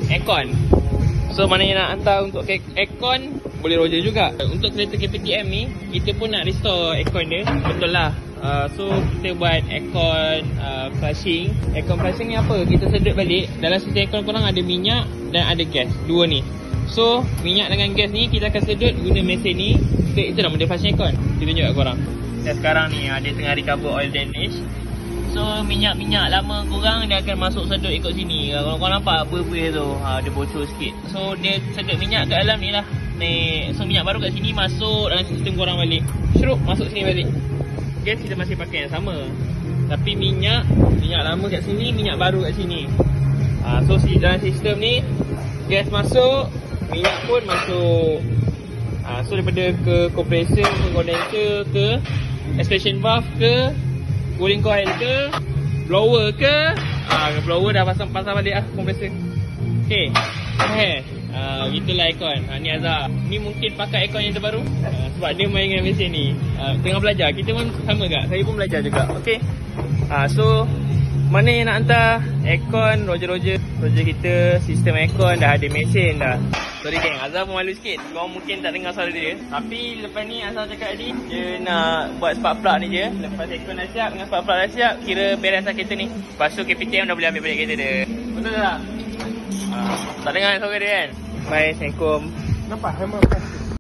aircon. So mana yang nak hantar untuk aircon, boleh Roger juga. Untuk kereta KPTM ni, kita pun nak restore aircon dia. Betul lah. So kita buat aircon flushing. Aircon flushing ni apa? Kita sedut balik. Dalam sistem aircon korang ada minyak dan ada gas, dua ni. So minyak dengan gas ni kita akan sedut guna mesin ni. Itu nama dia flushing aircon. Kita tunjuk kat korang. Dan sekarang ni dia tengah recover oil drainage. So minyak-minyak lama korang dia akan masuk sedut ikut sini. Kalau korang nampak apa-apa tu, dia bocor sikit. So dia sedut minyak kat dalam ni lah. So minyak baru kat sini masuk dalam sistem korang balik. Syuruk masuk sini balik. Gas kita masih pakai yang sama. Tapi minyak lama kat sini, minyak baru kat sini. So dalam sistem ni gas masuk, minyak pun masuk. So daripada ke compressor, ke condenser, ke expansion valve, ke cooling coil, ke blower, ke blower dah pasang balik lah compressor. Okay, gitulah aircon. Ni Azhar. Ni mungkin pakai aircon yang terbaru sebab dia main dengan mesin ni. Tengah belajar. Kita pun sama tak? Saya pun belajar juga. Okay. So mana yang nak hantar aircon, Roger kita sistem aircon dah ada mesin dah. Sorry geng, Azhar pun malu sikit. Korang mungkin tak dengar suara dia. Tapi lepas ni Azhar cakap tadi, dia nak buat spark plug ni je. Lepas aircon dah siap, dengan spark plug dah siap, kira beres lah kereta ni. Lepas tu KPTM dah boleh ambil balik kereta dia. Betul tak? Tak dengar suara dia kan? Bye, Assalamualaikum. Nampak? Hammer.